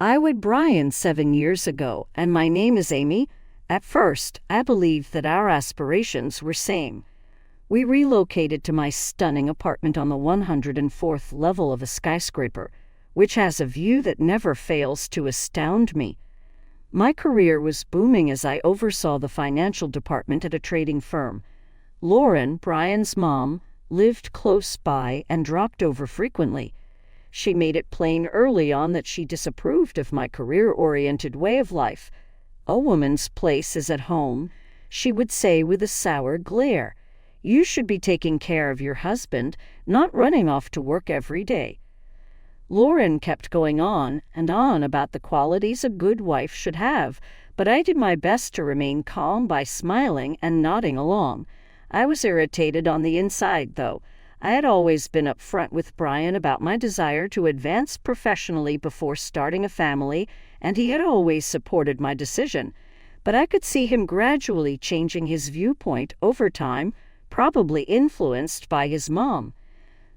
I with Brian 7 years ago, and my name is Amy. At first, I believed that our aspirations were same. We relocated to my stunning apartment on the 104th level of a skyscraper, which has a view that never fails to astound me. My career was booming as I oversaw the financial department at a trading firm. Lauren, Brian's mom, lived close by and dropped over frequently. She made it plain early on that she disapproved of my career-oriented way of life. "A woman's place is at home," she would say with a sour glare. "You should be taking care of your husband, not running off to work every day." Lauren kept going on and on about the qualities a good wife should have, but I did my best to remain calm by smiling and nodding along. I was irritated on the inside, though. I had always been upfront with Brian about my desire to advance professionally before starting a family, and he had always supported my decision. But I could see him gradually changing his viewpoint over time, probably influenced by his mom.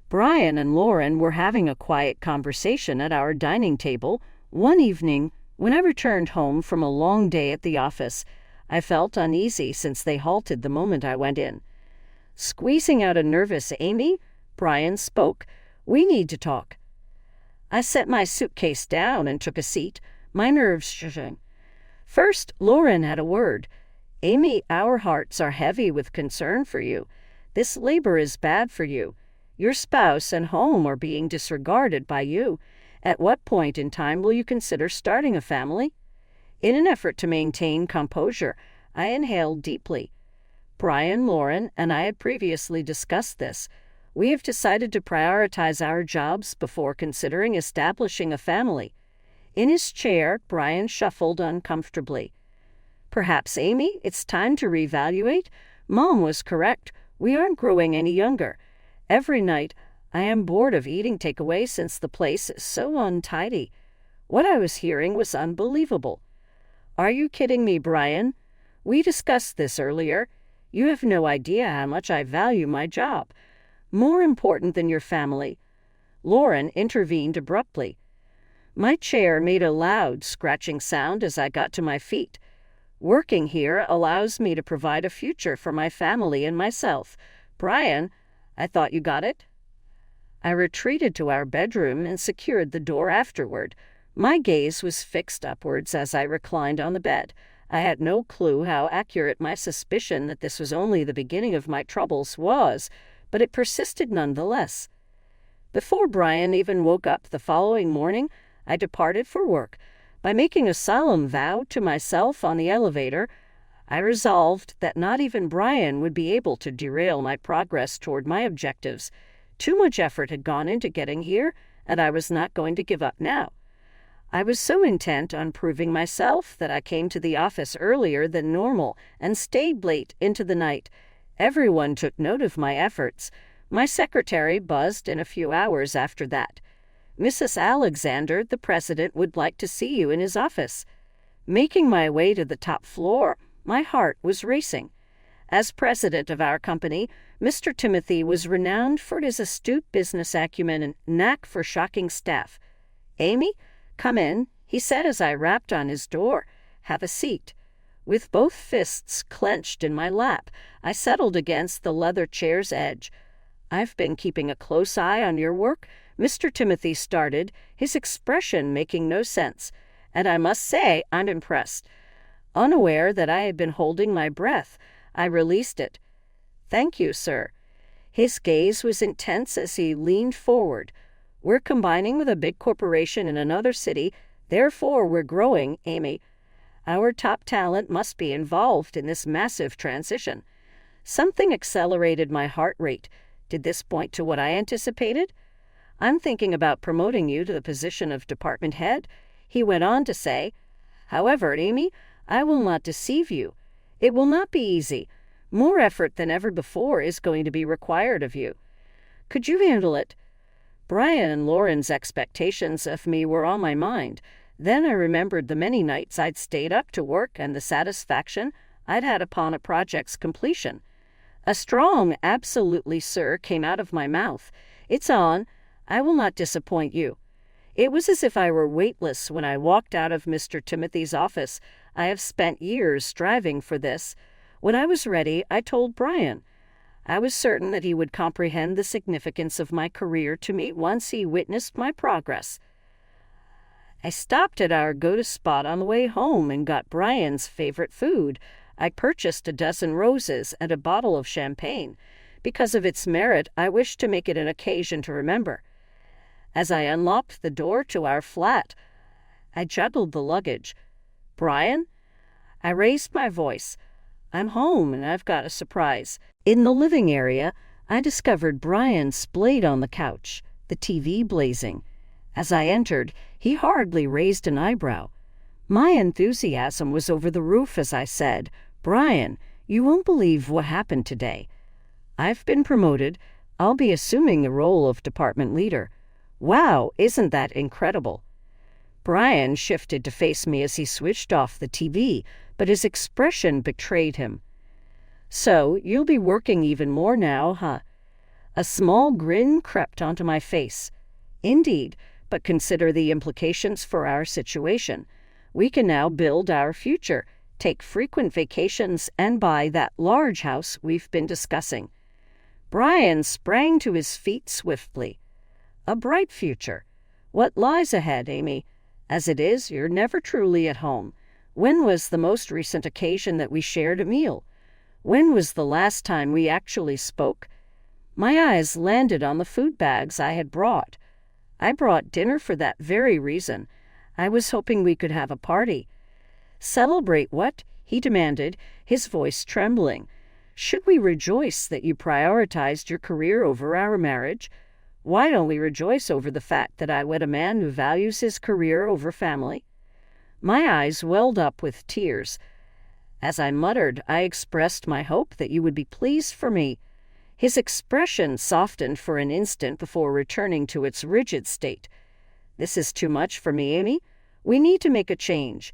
Brian and Lauren were having a quiet conversation at our dining table. One evening, when I returned home from a long day at the office, I felt uneasy since they halted the moment I went in. Squeezing out a nervous "Amy," Brian spoke. "We need to talk." I set my suitcase down and took a seat, my nerves shaking. First, Lauren had a word. "Amy, our hearts are heavy with concern for you. This labor is bad for you. Your spouse and home are being disregarded by you. At what point in time will you consider starting a family?" In an effort to maintain composure, I inhaled deeply. Brian, Lauren, and I had previously discussed this. We have decided to prioritize our jobs before considering establishing a family. In his chair, Brian shuffled uncomfortably. "Perhaps, Amy, it's time to reevaluate. Mom was correct. We aren't growing any younger. Every night, I am bored of eating takeaway since the place is so untidy." What I was hearing was unbelievable. "Are you kidding me, Brian? We discussed this earlier. You have no idea how much I value my job. More important than your family." Lauren intervened abruptly. My chair made a loud, scratching sound as I got to my feet. "Working here allows me to provide a future for my family and myself. Brian, I thought you got it?" I retreated to our bedroom and secured the door afterward. My gaze was fixed upwards as I reclined on the bed. I had no clue how accurate my suspicion that this was only the beginning of my troubles was, but it persisted nonetheless. Before Brian even woke up the following morning, I departed for work. By making a solemn vow to myself on the elevator, I resolved that not even Brian would be able to derail my progress toward my objectives. Too much effort had gone into getting here, and I was not going to give up now. I was so intent on proving myself that I came to the office earlier than normal and stayed late into the night. Everyone took note of my efforts. My secretary buzzed in a few hours after that. "Mrs. Alexander, the president, would like to see you in his office." Making my way to the top floor, my heart was racing. As president of our company, Mr. Timothy was renowned for his astute business acumen and knack for shocking staff. "Amy, come in," he said as I rapped on his door. "Have a seat." With both fists clenched in my lap, I settled against the leather chair's edge. "I've been keeping a close eye on your work," Mr. Timothy started, his expression making no sense, "and I must say I'm impressed." Unaware that I had been holding my breath, I released it. "Thank you, sir." His gaze was intense as he leaned forward. "We're combining with a big corporation in another city, therefore we're growing, Amy. Our top talent must be involved in this massive transition." Something accelerated my heart rate. Did this point to what I anticipated? "I'm thinking about promoting you to the position of department head," he went on to say. "However, Amy, I will not deceive you. It will not be easy. More effort than ever before is going to be required of you. Could you handle it?" Brian and Lauren's expectations of me were on my mind. Then I remembered the many nights I'd stayed up to work and the satisfaction I'd had upon a project's completion. A strong "absolutely, sir," came out of my mouth. "It's on. I will not disappoint you." It was as if I were weightless when I walked out of Mr. Timothy's office. I have spent years striving for this. When I was ready, I told Brian. I was certain that he would comprehend the significance of my career to me once he witnessed my progress. I stopped at our go-to spot on the way home and got Brian's favorite food. I purchased a dozen roses and a bottle of champagne. Because of its merit, I wished to make it an occasion to remember. As I unlocked the door to our flat, I juggled the luggage. "Brian?" I raised my voice. "I'm home and I've got a surprise." In the living area, I discovered Brian splayed on the couch, the TV blazing. As I entered, he hardly raised an eyebrow. My enthusiasm was over the roof as I said, "Brian, you won't believe what happened today. I've been promoted. I'll be assuming the role of department leader." "Wow, isn't that incredible?" Brian shifted to face me as he switched off the TV, but his expression betrayed him. "So, you'll be working even more now, huh?" A small grin crept onto my face. "Indeed, but consider the implications for our situation. We can now build our future, take frequent vacations, and buy that large house we've been discussing." Brian sprang to his feet swiftly. "A bright future. What lies ahead, Amy? As it is, you're never truly at home. When was the most recent occasion that we shared a meal? When was the last time we actually spoke?" My eyes landed on the food bags I had brought. I brought dinner for that very reason. I was hoping we could have a party. "Celebrate what?" he demanded, his voice trembling. "Should we rejoice that you prioritized your career over our marriage? Why don't we rejoice over the fact that I wed a man who values his career over family?" My eyes welled up with tears. As I muttered, I expressed my hope that you would be pleased for me. His expression softened for an instant before returning to its rigid state. "This is too much for me, Amy. We need to make a change."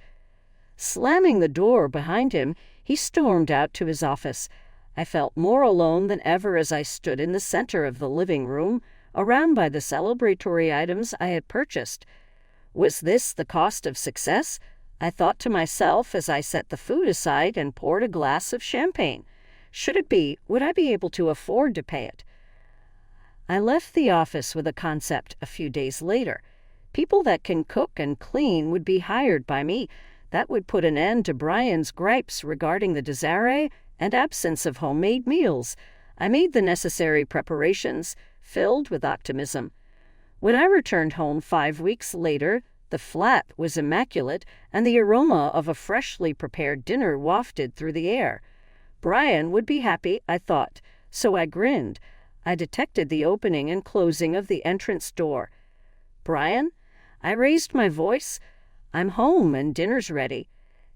Slamming the door behind him, he stormed out to his office. I felt more alone than ever as I stood in the center of the living room, around by the celebratory items I had purchased. Was this the cost of success? I thought to myself as I set the food aside and poured a glass of champagne. Should it be, would I be able to afford to pay it? I left the office with a concept a few days later. People that can cook and clean would be hired by me. That would put an end to Brian's gripes regarding the disarray and absence of homemade meals. I made the necessary preparations, filled with optimism. When I returned home 5 weeks later, the flat was immaculate, and the aroma of a freshly prepared dinner wafted through the air. Brian would be happy, I thought, so I grinned. I detected the opening and closing of the entrance door. "Brian?" I raised my voice. "I'm home and dinner's ready."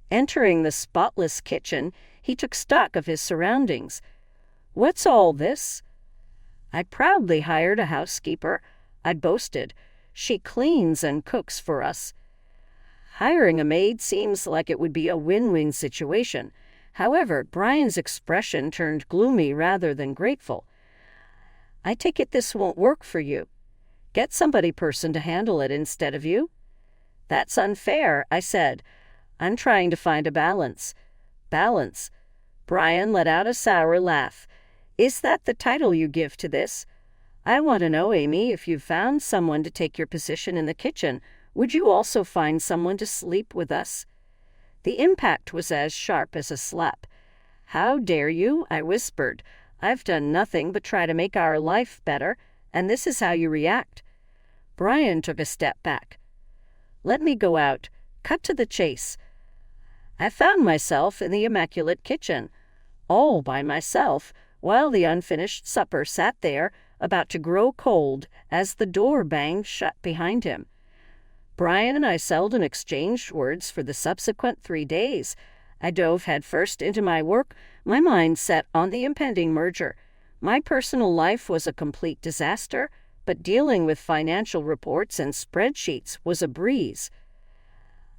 Entering the spotless kitchen, he took stock of his surroundings. "What's all this?" I proudly hired a housekeeper. I boasted. "She cleans and cooks for us." Hiring a maid seems like it would be a win-win situation. However, Brian's expression turned gloomy rather than grateful. "I take it this won't work for you. Get somebody person to handle it instead of you." "That's unfair," I said. "I'm trying to find a balance." "Balance?" Brian let out a sour laugh. "Is that the title you give to this? I want to know, Amy, if you've found someone to take your position in the kitchen, would you also find someone to sleep with us?" The impact was as sharp as a slap. "How dare you?" I whispered. "I've done nothing but try to make our life better, and this is how you react." Brian took a step back. "Let me go out. Cut to the chase." I found myself in the immaculate kitchen, all by myself, while the unfinished supper sat there, about to grow cold as the door banged shut behind him. Brian and I seldom exchanged words for the subsequent 3 days. I dove headfirst into my work, my mind set on the impending merger. My personal life was a complete disaster, but dealing with financial reports and spreadsheets was a breeze.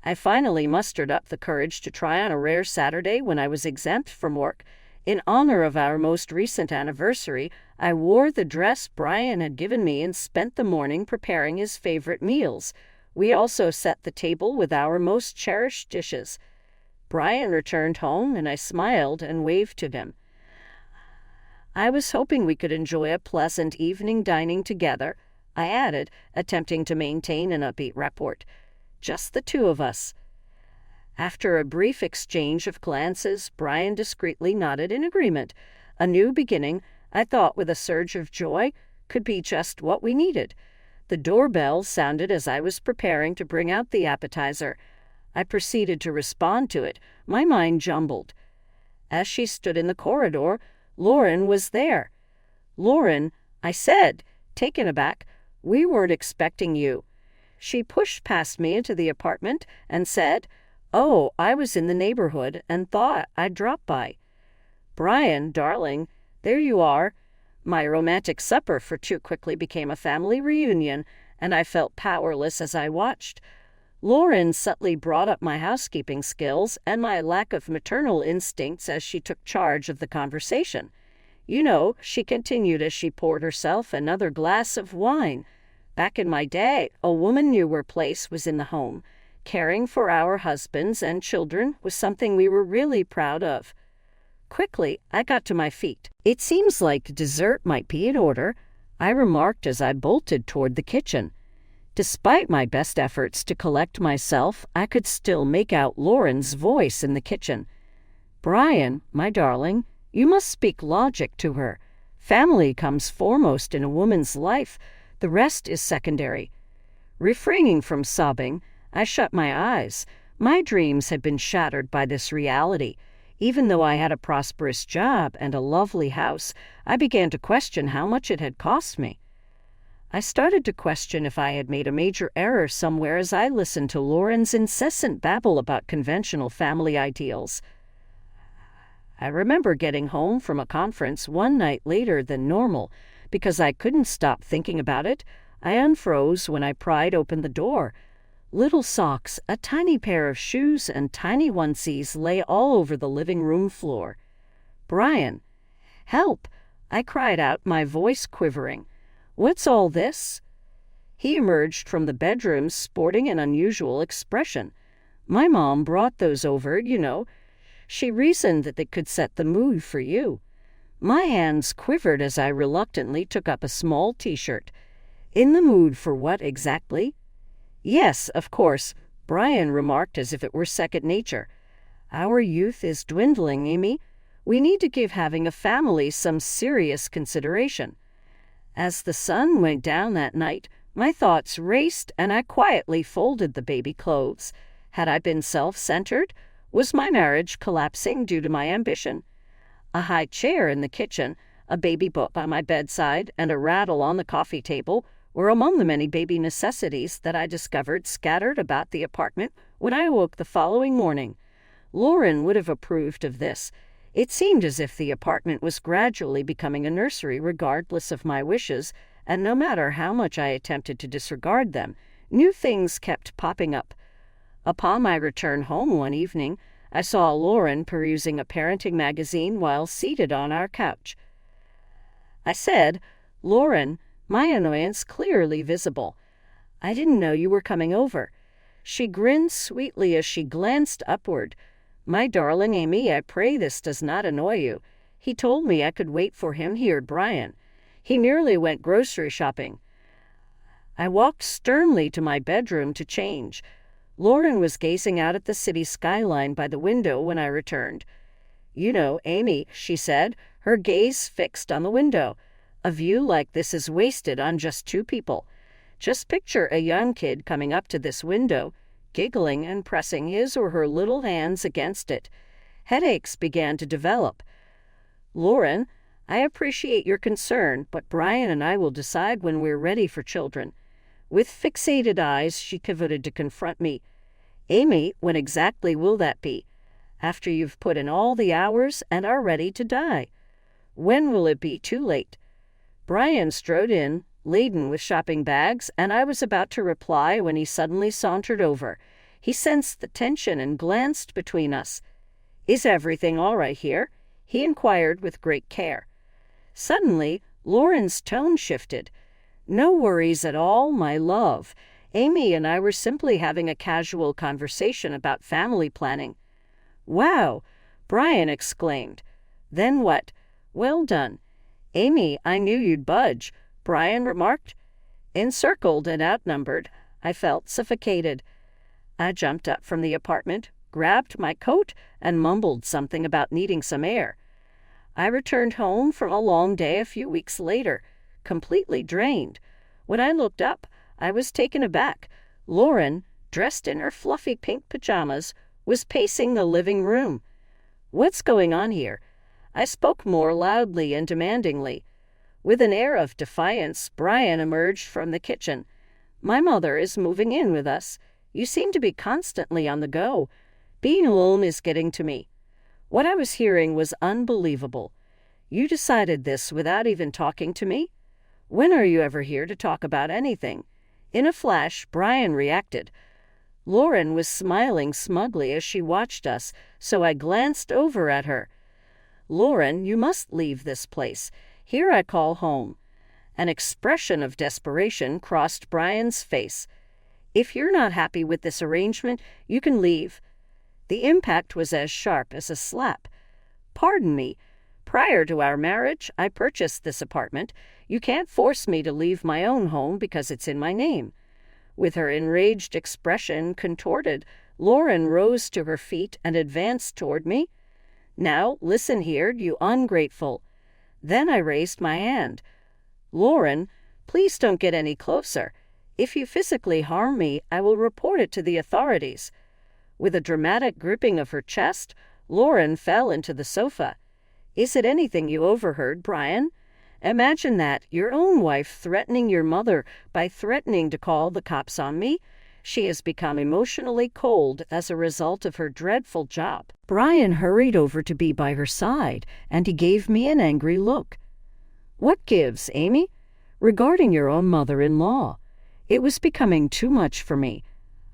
I finally mustered up the courage to try on a rare Saturday when I was exempt from work. In honor of our most recent anniversary, I wore the dress Brian had given me and spent the morning preparing his favorite meals. We also set the table with our most cherished dishes. Brian returned home, and I smiled and waved to him. I was hoping we could enjoy a pleasant evening dining together, I added, attempting to maintain an upbeat rapport. Just the two of us. After a brief exchange of glances, Brian discreetly nodded in agreement. A new beginning, I thought with a surge of joy, could be just what we needed. The doorbell sounded as I was preparing to bring out the appetizer. I proceeded to respond to it, my mind jumbled. As she stood in the corridor, Lauren was there. "Lauren," I said, taken aback, "we weren't expecting you." She pushed past me into the apartment and said, "Oh, I was in the neighborhood and thought I'd drop by." "Brian, darling, there you are." My romantic supper for two quickly became a family reunion, and I felt powerless as I watched. Lauren subtly brought up my housekeeping skills and my lack of maternal instincts as she took charge of the conversation. "You know," she continued as she poured herself another glass of wine, "back in my day, a woman knew her place was in the home. Caring for our husbands and children was something we were really proud of." Quickly, I got to my feet. "It seems like dessert might be in order," I remarked as I bolted toward the kitchen. Despite my best efforts to collect myself, I could still make out Lauren's voice in the kitchen. "Brian, my darling, you must speak logic to her. Family comes foremost in a woman's life. The rest is secondary." Refraining from sobbing, I shut my eyes. My dreams had been shattered by this reality. Even though I had a prosperous job and a lovely house, I began to question how much it had cost me. I started to question if I had made a major error somewhere as I listened to Lauren's incessant babble about conventional family ideals. I remember getting home from a conference one night later than normal. Because I couldn't stop thinking about it, I unfroze when I pried open the door. Little socks, a tiny pair of shoes, and tiny onesies lay all over the living room floor. "Brian, help!" I cried out, my voice quivering. "What's all this?" He emerged from the bedroom sporting an unusual expression. "My mom brought those over, you know. She reasoned that they could set the mood for you." My hands quivered as I reluctantly took up a small T-shirt. "In the mood for what exactly?" "Yes, of course," Brian remarked as if it were second nature. "Our youth is dwindling, Amy. We need to give having a family some serious consideration." As the sun went down that night, my thoughts raced and I quietly folded the baby clothes. Had I been self-centered? Was my marriage collapsing due to my ambition? A high chair in the kitchen, a baby book by my bedside, and a rattle on the coffee table were among the many baby necessities that I discovered scattered about the apartment when I awoke the following morning. Lauren would have approved of this. It seemed as if the apartment was gradually becoming a nursery regardless of my wishes, and no matter how much I attempted to disregard them, new things kept popping up. Upon my return home one evening, I saw Lauren perusing a parenting magazine while seated on our couch. I said, "Lauren," my annoyance clearly visible, "I didn't know you were coming over." She grinned sweetly as she glanced upward. "My darling Amy, I pray this does not annoy you. He told me I could wait for him here at Brian. He merely went grocery shopping." I walked sternly to my bedroom to change. Lauren was gazing out at the city skyline by the window when I returned. "You know, Amy," she said, her gaze fixed on the window, "a view like this is wasted on just two people. Just picture a young kid coming up to this window, giggling and pressing his or her little hands against it. Headaches began to develop. Lauren, I appreciate your concern, but Brian and I will decide when we're ready for children." With fixated eyes, she pivoted to confront me. "Amy, when exactly will that be? After you've put in all the hours and are ready to die. When will it be too late?" Brian strode in, laden with shopping bags, and I was about to reply when he suddenly sauntered over. He sensed the tension and glanced between us. "Is everything all right here?" he inquired with great care. Suddenly, Lauren's tone shifted. "No worries at all, my love. Amy and I were simply having a casual conversation about family planning." "Wow!" Brian exclaimed. "Then what?" "Well done." "Amy, I knew you'd budge," Brian remarked. Encircled and outnumbered, I felt suffocated. I jumped up from the apartment, grabbed my coat, and mumbled something about needing some air. I returned home from a long day a few weeks later, completely drained. When I looked up, I was taken aback. Lauren, dressed in her fluffy pink pajamas, was pacing the living room. "What's going on here?" I spoke more loudly and demandingly. With an air of defiance, Brian emerged from the kitchen. "My mother is moving in with us. You seem to be constantly on the go. Being alone is getting to me." What I was hearing was unbelievable. "You decided this without even talking to me? When are you ever here to talk about anything?" In a flash, Brian reacted. Lauren was smiling smugly as she watched us, so I glanced over at her. "Lauren, you must leave this place. Here I call home." An expression of desperation crossed Brian's face. "If you're not happy with this arrangement, you can leave." The impact was as sharp as a slap. "Pardon me. Prior to our marriage, I purchased this apartment. You can't force me to leave my own home because it's in my name." With her enraged expression contorted, Lauren rose to her feet and advanced toward me. "Now, listen here, you ungrateful." Then I raised my hand. "Lauren, please don't get any closer. If you physically harm me, I will report it to the authorities." With a dramatic gripping of her chest, Lauren fell into the sofa. "Is it anything you overheard, Brian? Imagine that, your own wife threatening your mother by threatening to call the cops on me. She has become emotionally cold as a result of her dreadful job." Brian hurried over to be by her side, and he gave me an angry look. "What gives, Amy? Regarding your own mother-in-law." It was becoming too much for me.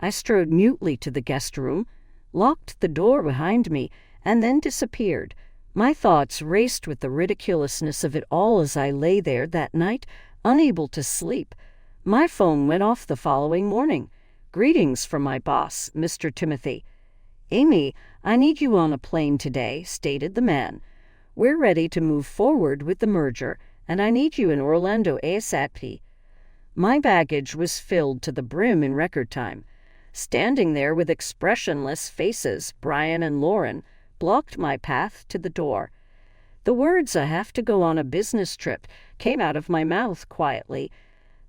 I strode mutely to the guest room, locked the door behind me, and then disappeared. My thoughts raced with the ridiculousness of it all as I lay there that night, unable to sleep. My phone went off the following morning. "Greetings from my boss, Mr. Timothy." "Amy, I need you on a plane today," stated the man. "We're ready to move forward with the merger, and I need you in Orlando ASAP." My baggage was filled to the brim in record time. Standing there with expressionless faces, Brian and Lauren blocked my path to the door. The words "I have to go on a business trip" came out of my mouth quietly.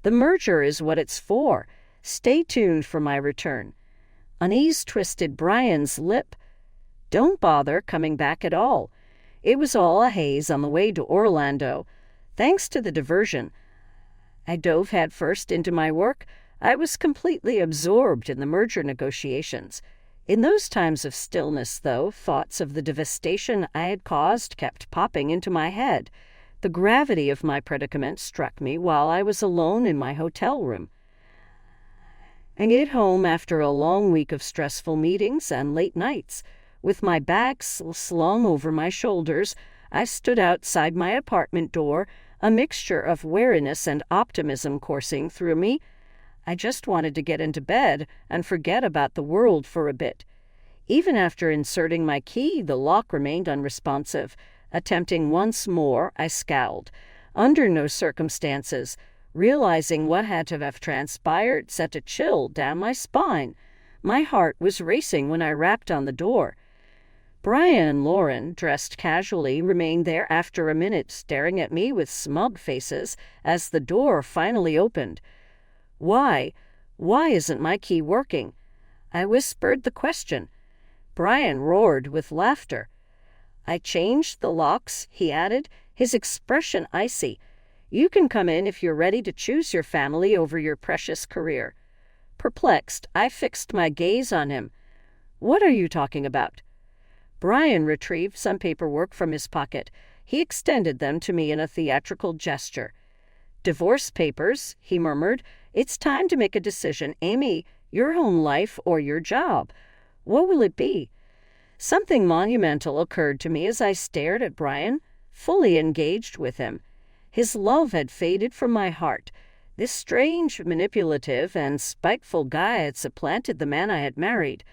"The merger is what it's for. Stay tuned for my return." Unease twisted Brian's lip. "Don't bother coming back at all. It was all a haze on the way to Orlando. Thanks to the diversion." I dove headfirst into my work. I was completely absorbed in the merger negotiations. In those times of stillness, though, thoughts of the devastation I had caused kept popping into my head. The gravity of my predicament struck me while I was alone in my hotel room. I get home after a long week of stressful meetings and late nights. With my bag slung over my shoulders, I stood outside my apartment door, a mixture of wariness and optimism coursing through me. I just wanted to get into bed and forget about the world for a bit. Even after inserting my key, the lock remained unresponsive. Attempting once more, I scowled. Under no circumstances. Realizing what had to have transpired sent a chill down my spine. My heart was racing when I rapped on the door. Brian and Lauren, dressed casually, remained there after a minute, staring at me with smug faces as the door finally opened. Why isn't my key working?" I whispered the question. Brian roared with laughter. "I changed the locks," he added, his expression icy. "You can come in if you're ready to choose your family over your precious career." Perplexed, I fixed my gaze on him. "What are you talking about?" Brian retrieved some paperwork from his pocket. He extended them to me in a theatrical gesture. "Divorce papers," he murmured. "It's time to make a decision. Amy, your home life or your job. What will it be?" Something monumental occurred to me as I stared at Brian, fully engaged with him. His love had faded from my heart. This strange, manipulative, and spiteful guy had supplanted the man I had married.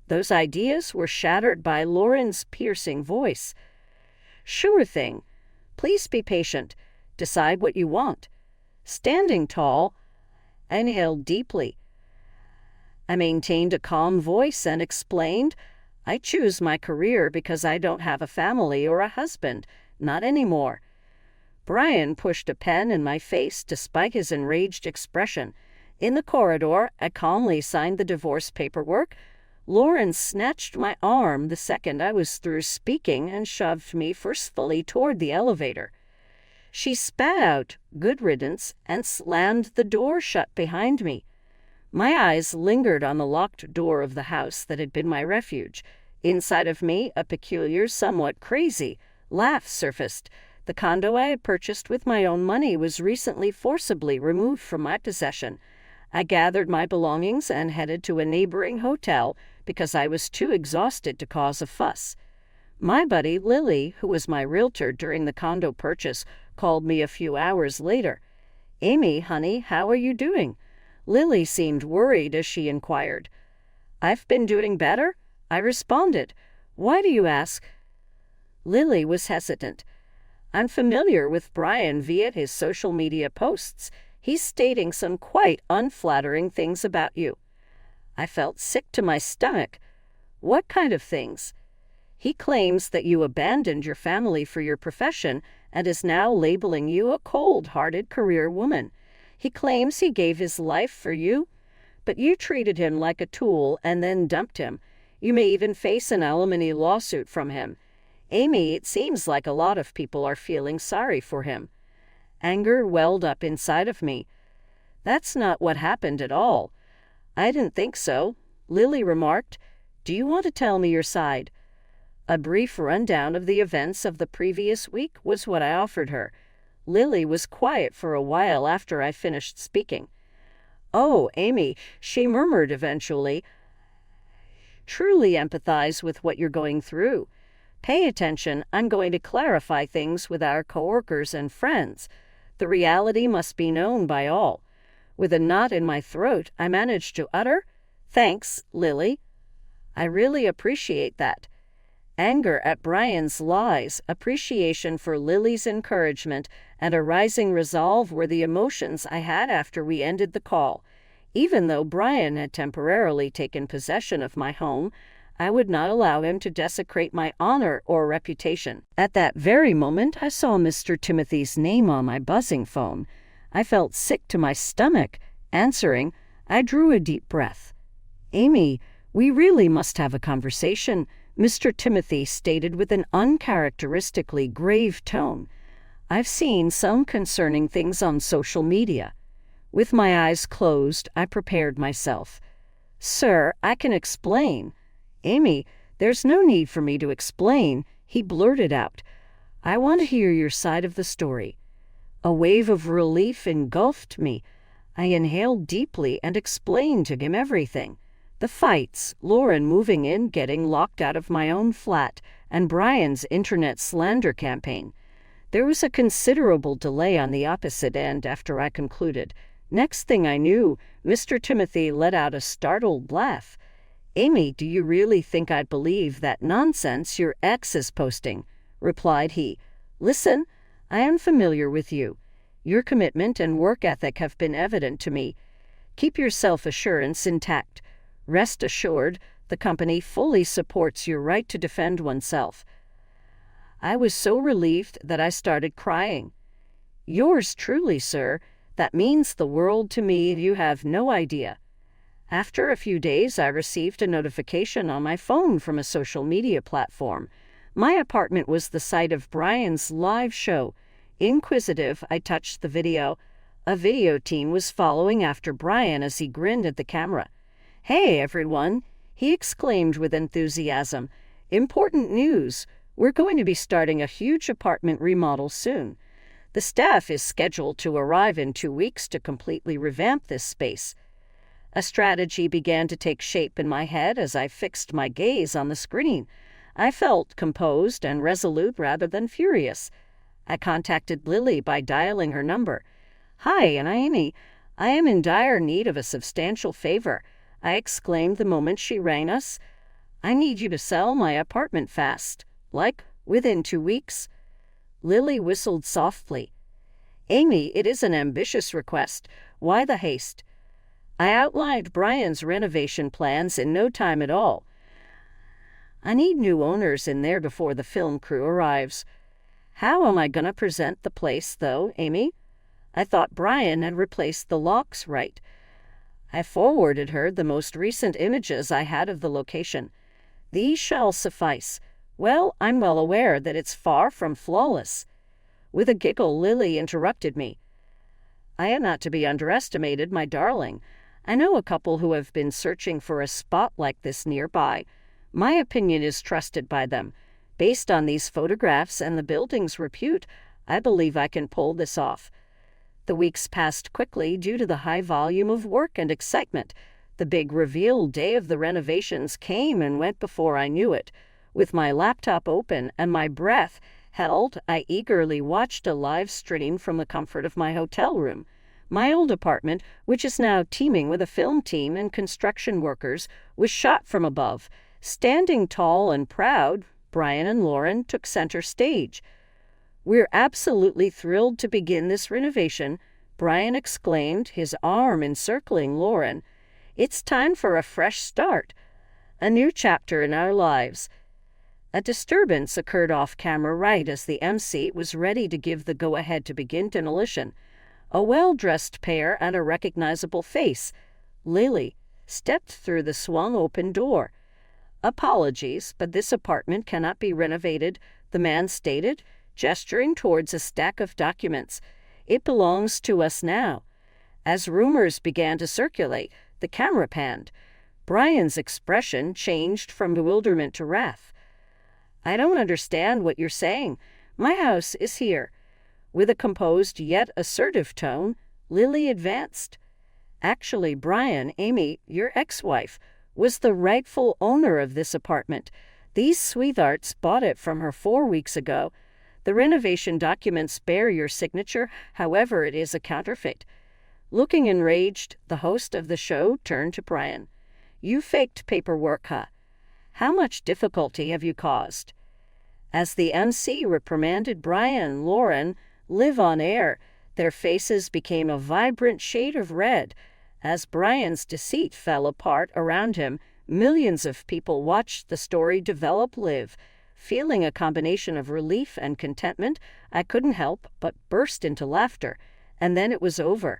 Those ideas were shattered by Lauren's piercing voice. "Sure thing. Please be patient. Decide what you want." Standing tall, I inhaled deeply. I maintained a calm voice and explained, "I choose my career because I don't have a family or a husband. Not anymore." Brian pushed a pen in my face despite his enraged expression. In the corridor, I calmly signed the divorce paperwork. Lauren snatched my arm the second I was through speaking and shoved me forcefully toward the elevator. She spat out, "Good riddance," and slammed the door shut behind me. My eyes lingered on the locked door of the house that had been my refuge. Inside of me, a peculiar, somewhat crazy laugh surfaced. The condo I had purchased with my own money was recently forcibly removed from my possession. I gathered my belongings and headed to a neighboring hotel because I was too exhausted to cause a fuss. My buddy, Lily, who was my realtor during the condo purchase, called me a few hours later. "Amy, honey, how are you doing?" Lily seemed worried as she inquired. "I've been doing better," I responded. "Why do you ask?" Lily was hesitant. "I'm familiar with Brian via his social media posts. He's stating some quite unflattering things about you." I felt sick to my stomach. "What kind of things?" "He claims that you abandoned your family for your profession and is now labeling you a cold-hearted career woman. He claims he gave his life for you, but you treated him like a tool and then dumped him. You may even face an alimony lawsuit from him. Amy, it seems like a lot of people are feeling sorry for him." Anger welled up inside of me. "That's not what happened at all." "I didn't think so," Lily remarked. "Do you want to tell me your side?" A brief rundown of the events of the previous week was what I offered her. Lily was quiet for a while after I finished speaking. "Oh, Amy," she murmured eventually, "truly empathize with what you're going through. Pay attention. I'm going to clarify things with our coworkers and friends. The reality must be known by all." With a knot in my throat, I managed to utter, "Thanks, Lily. I really appreciate that." Anger at Brian's lies, appreciation for Lily's encouragement, and a rising resolve were the emotions I had after we ended the call. Even though Brian had temporarily taken possession of my home, I would not allow him to desecrate my honor or reputation. At that very moment, I saw Mr. Timothy's name on my buzzing phone. I felt sick to my stomach. Answering, I drew a deep breath. "Amy, we really must have a conversation," Mr. Timothy stated with an uncharacteristically grave tone. "I've seen some concerning things on social media." With my eyes closed, I prepared myself. "Sir, I can explain." "Amy, there's no need for me to explain," he blurted out. "I want to hear your side of the story." A wave of relief engulfed me. I inhaled deeply and explained to him everything. The fights, Lauren moving in, getting locked out of my own flat, and Brian's internet slander campaign. There was a considerable delay on the opposite end after I concluded. Next thing I knew, Mr. Timothy let out a startled laugh. "Amy, do you really think I'd believe that nonsense your ex is posting?" replied he. "Listen, I am familiar with you. Your commitment and work ethic have been evident to me. Keep your self-assurance intact. Rest assured, the company fully supports your right to defend oneself." I was so relieved that I started crying. "Yours truly, sir. That means the world to me. You have no idea." After a few days, I received a notification on my phone from a social media platform. My apartment was the site of Brian's live show. Inquisitive, I touched the video. A video team was following after Brian as he grinned at the camera. "Hey, everyone," he exclaimed with enthusiasm. "Important news. We're going to be starting a huge apartment remodel soon. The staff is scheduled to arrive in 2 weeks to completely revamp this space." A strategy began to take shape in my head as I fixed my gaze on the screen. I felt composed and resolute rather than furious. I contacted Lily by dialing her number. "Hi, and Amy. I am in dire need of a substantial favor," I exclaimed the moment she rang us. "I need you to sell my apartment fast, like within 2 weeks." Lily whistled softly. "Amy, it is an ambitious request. Why the haste?" I outlined Brian's renovation plans in no time at all. "I need new owners in there before the film crew arrives." "How am I going to present the place, though, Amy? I thought Brian had replaced the locks, right?" I forwarded her the most recent images I had of the location. "These shall suffice. Well, I'm well aware that it's far from flawless." With a giggle, Lily interrupted me. "I am not to be underestimated, my darling. I know a couple who have been searching for a spot like this nearby. My opinion is trusted by them. Based on these photographs and the building's repute, I believe I can pull this off." The weeks passed quickly due to the high volume of work and excitement. The big reveal day of the renovations came and went before I knew it. With my laptop open and my breath held, I eagerly watched a live stream from the comfort of my hotel room. My old apartment, which is now teeming with a film team and construction workers, was shot from above. Standing tall and proud, Brian and Lauren took center stage. "We're absolutely thrilled to begin this renovation," Brian exclaimed, his arm encircling Lauren. "It's time for a fresh start, a new chapter in our lives." A disturbance occurred off-camera right as the MC was ready to give the go-ahead to begin demolition. A well-dressed pair and a recognizable face, Lily, stepped through the swung-open door. "Apologies, but this apartment cannot be renovated," the man stated, gesturing towards a stack of documents. "It belongs to us now." As rumors began to circulate, the camera panned. Brian's expression changed from bewilderment to wrath. "I don't understand what you're saying. My house is here." With a composed yet assertive tone, Lily advanced. "Actually, Brian, Amy, your ex-wife, was the rightful owner of this apartment. These sweethearts bought it from her 4 weeks ago. The renovation documents bear your signature, however it is a counterfeit." Looking enraged, the host of the show turned to Brian. "You faked paperwork, huh? How much difficulty have you caused?" As the MC reprimanded Brian and Lauren live on air, their faces became a vibrant shade of red. As Brian's deceit fell apart around him, millions of people watched the story develop live. Feeling a combination of relief and contentment, I couldn't help but burst into laughter. And then it was over.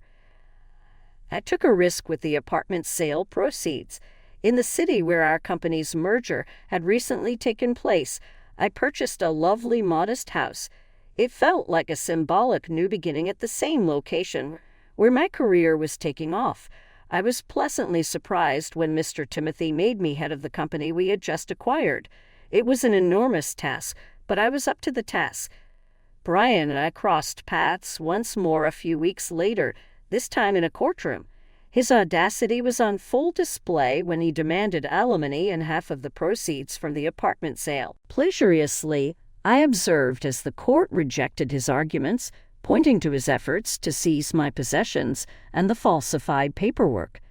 I took a risk with the apartment sale proceeds. In the city where our company's merger had recently taken place, I purchased a lovely, modest house. It felt like a symbolic new beginning at the same location where my career was taking off. I was pleasantly surprised when Mr. Timothy made me head of the company we had just acquired. It was an enormous task, but I was up to the task. Brian and I crossed paths once more a few weeks later, this time in a courtroom. His audacity was on full display when he demanded alimony and half of the proceeds from the apartment sale. Pleasurously, I observed as the court rejected his arguments, pointing to his efforts to seize my possessions and the falsified paperwork.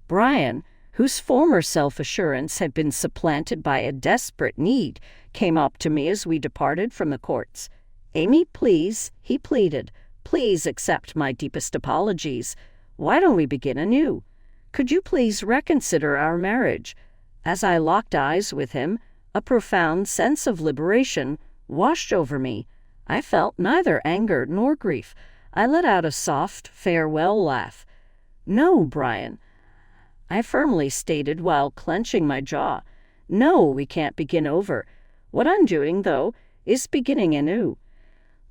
Brian, whose former self-assurance had been supplanted by a desperate need, came up to me as we departed from the courts. "Amy, please," he pleaded, "please accept my deepest apologies. Why don't we begin anew? Could you please reconsider our marriage?" As I locked eyes with him, a profound sense of liberation washed over me. I felt neither anger nor grief. I let out a soft, farewell laugh. "No, Brian," I firmly stated while clenching my jaw. "No, we can't begin over. What I'm doing, though, is beginning anew."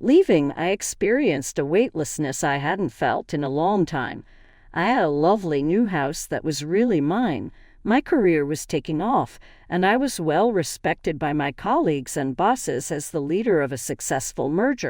Leaving, I experienced a weightlessness I hadn't felt in a long time. I had a lovely new house that was really mine. My career was taking off, and I was well respected by my colleagues and bosses as the leader of a successful merger.